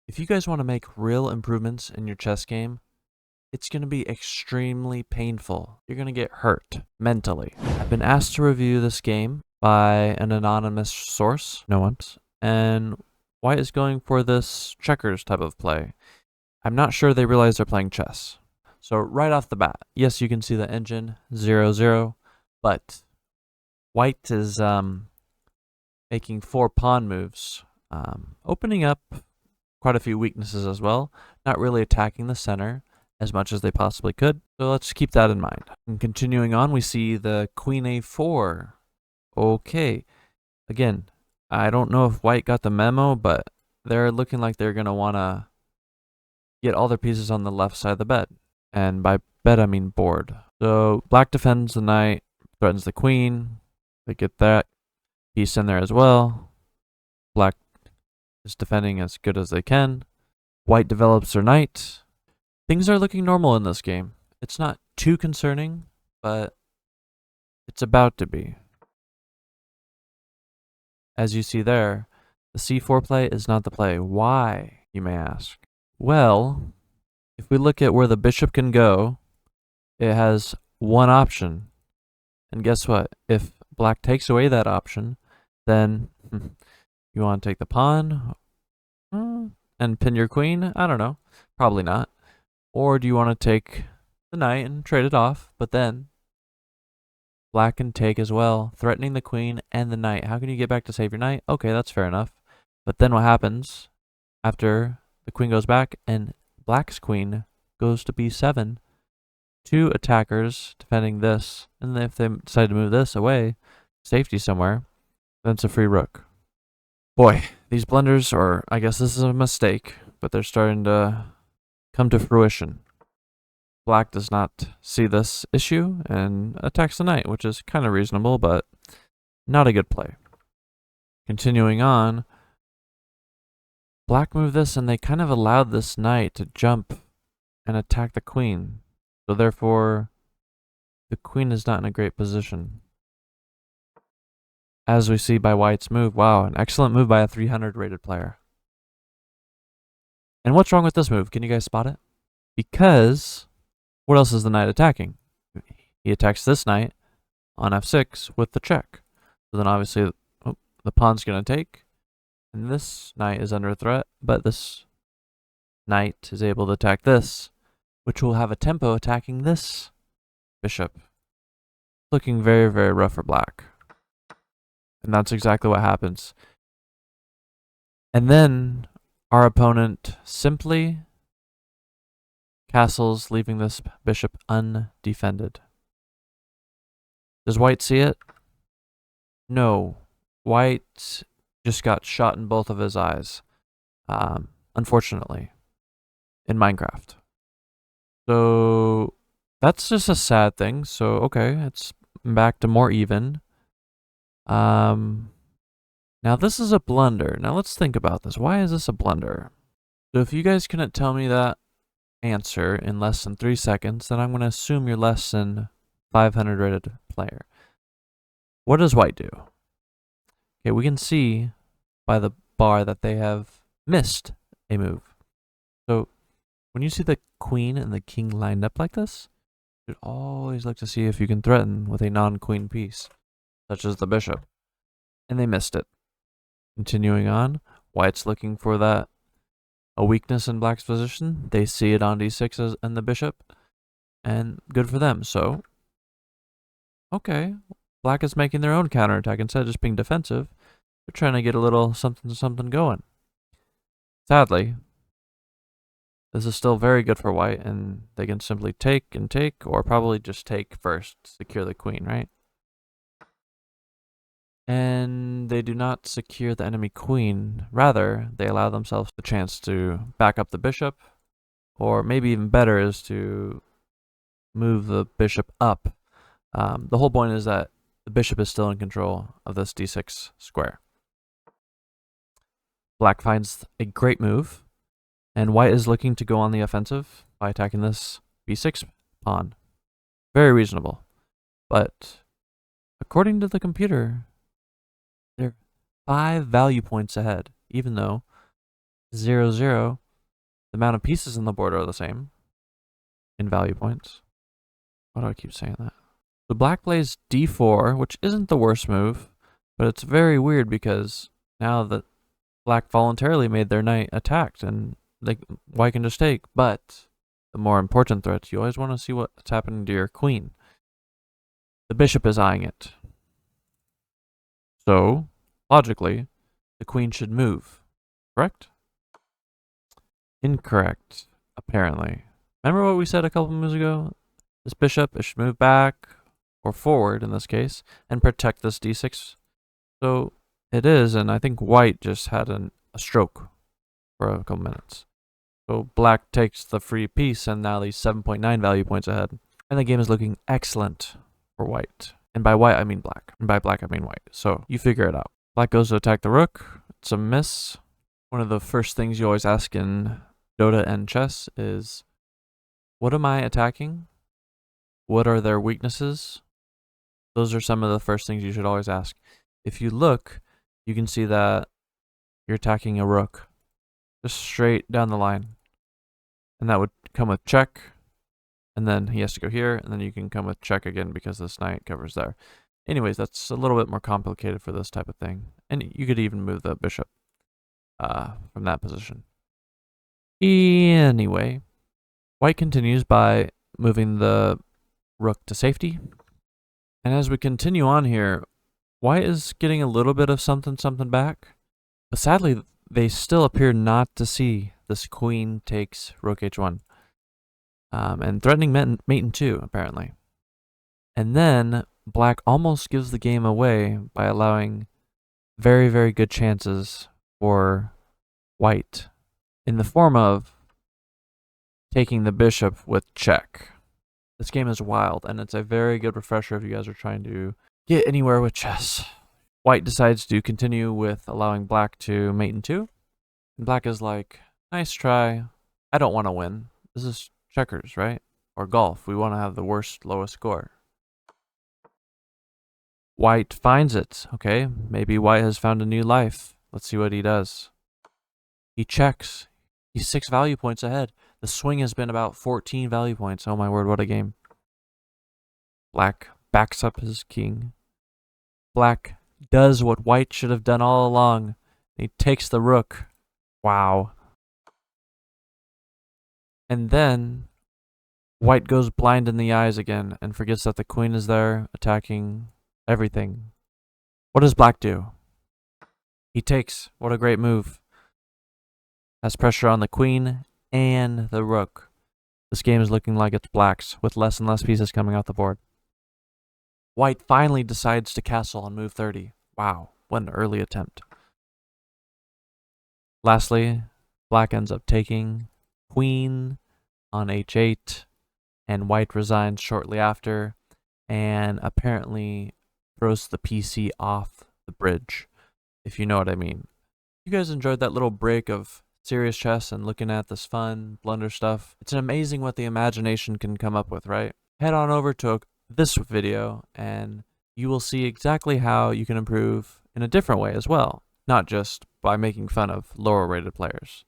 If you guys want to make real improvements in your chess game, it's going to be extremely painful. You're going to get hurt mentally. I've been asked to review this game by an anonymous source, no one's, and White is going for this checkers type of play. I'm not sure they realize they're playing chess. So right off the bat, yes, you can see the engine 0-0, but White is making 4 pawn moves, opening up quite a few weaknesses as well, not really attacking the center as much as they possibly could. So let's keep that in mind. And continuing on, we see the queen a4. Okay. Again, I don't know if White got the memo, but they're looking like they're going to want to get all their pieces on the left side of the bed. And by bed, I mean board. So Black defends the knight, threatens the queen. They get that piece in there as well. Black is defending as good as they can. White develops their knight. Things are looking normal in this game. It's not too concerning, but it's about to be. As you see there, the c4 play is not the play. Why, you may ask? Well, if we look at where the bishop can go, it has one option. And guess what? If Black takes away that option, then you want to take the pawn and pin your queen? I don't know. Probably not. Or do you want to take the knight and trade it off? But then Black can take as well, threatening the queen and the knight. How can you get back to save your knight? Okay, that's fair enough. But then what happens after the queen goes back and Black's queen goes to b7? 2 attackers defending this. And if they decide to move this away, safety somewhere, then it's a free rook. Boy, these blunders, or I guess this is a mistake, but they're starting to come to fruition. Black does not see this issue and attacks the knight, which is kind of reasonable, but not a good play. Continuing on, Black moved this and they kind of allowed this knight to jump and attack the queen. So therefore, the queen is not in a great position. As we see by White's move, wow, an excellent move by a 300 rated player. And what's wrong with this move? Can you guys spot it? Because what else is the knight attacking? He attacks this knight on f6 with the check. So then obviously the pawn's going to take. And this knight is under threat, but this knight is able to attack this, which will have a tempo attacking this bishop. Looking very, very rough for Black. And that's exactly what happens. And then our opponent simply castles, leaving this bishop undefended. Does White see it? No. White just got shot in both of his eyes, unfortunately, in Minecraft. So that's just a sad thing. So, okay, it's back to more even. Now this is a blunder. Now let's think about this. Why is this a blunder? So if you guys couldn't tell me that answer in less than 3 seconds, then I'm going to assume you're less than 500 rated player. What does White do? Okay, we can see by the bar that they have missed a move. So when you see the queen and the king lined up like this, you should always look to see if you can threaten with a non-queen piece, such as the bishop. And they missed it. Continuing on, White's looking for a weakness in Black's position. They see it on d6 and the bishop, and good for them. So, okay, Black is making their own counterattack instead of just being defensive. They're trying to get a little something going. Sadly, this is still very good for White, and they can simply take and take, or probably just take first, secure the queen, right? And they do not secure the enemy queen. Rather, they allow themselves the chance to back up the bishop, or maybe even better is to move the bishop up. The whole point is that the bishop is still in control of this d6 square. Black finds a great move, and White is looking to go on the offensive by attacking this b6 pawn. Very reasonable. But according to the computer, they're 5 value points ahead, even though 0, 0. The amount of pieces in the board are the same in value points. Why do I keep saying that? So black plays d4, which isn't the worst move, but it's very weird because now that black voluntarily made their knight attacked and white can just take. But the more important threat, you always want to see what's happening to your queen. The bishop is eyeing it. So, logically, the queen should move, correct? Incorrect, apparently. Remember what we said a couple moves ago? This bishop, it should move back, or forward in this case, and protect this d6. So, it is, and I think white just had a stroke for a couple minutes. So black takes the free piece, and now he's 7.9 value points ahead. And the game is looking excellent for white. And by white, I mean black. And by black, I mean white. So you figure it out. Black goes to attack the rook. It's a miss. One of the first things you always ask in Dota and chess is, what am I attacking? What are their weaknesses? Those are some of the first things you should always ask. If you look, you can see that you're attacking a rook. Just straight down the line. And that would come with check. And then he has to go here. And then you can come with check again because this knight covers there. Anyways, that's a little bit more complicated for this type of thing. And you could even move the bishop from that position. Anyway, white continues by moving the rook to safety. And as we continue on here, white is getting a little bit of something back. But sadly, they still appear not to see this queen takes rook h1. And threatening mate in 2, apparently. And then black almost gives the game away by allowing very, very good chances for white in the form of taking the bishop with check. This game is wild, and it's a very good refresher if you guys are trying to get anywhere with chess. White decides to continue with allowing black to mate in 2. And black is like, nice try. I don't want to win. This is checkers, right? Or golf. We want to have the lowest score. White finds it. Okay, maybe white has found a new life. Let's see what he does. He checks. He's 6 value points ahead. The swing has been about 14 value points. Oh my word, what a game. Black backs up his king. Black does what white should have done all along. He takes the rook. Wow. And then white goes blind in the eyes again and forgets that the queen is there attacking everything. What does black do? He takes. What a great move. Has pressure on the queen and the rook. This game is looking like it's black's with less and less pieces coming off the board. White finally decides to castle on move 30. Wow, what an early attempt. Lastly, black ends up taking queen on h8, and white resigns shortly after, and apparently throws the PC off the bridge, if you know what I mean. You guys enjoyed that little break of serious chess and looking at this fun blunder stuff? It's amazing what the imagination can come up with, right? Head on over to this video and you will see exactly how you can improve in a different way as well, not just by making fun of lower rated players.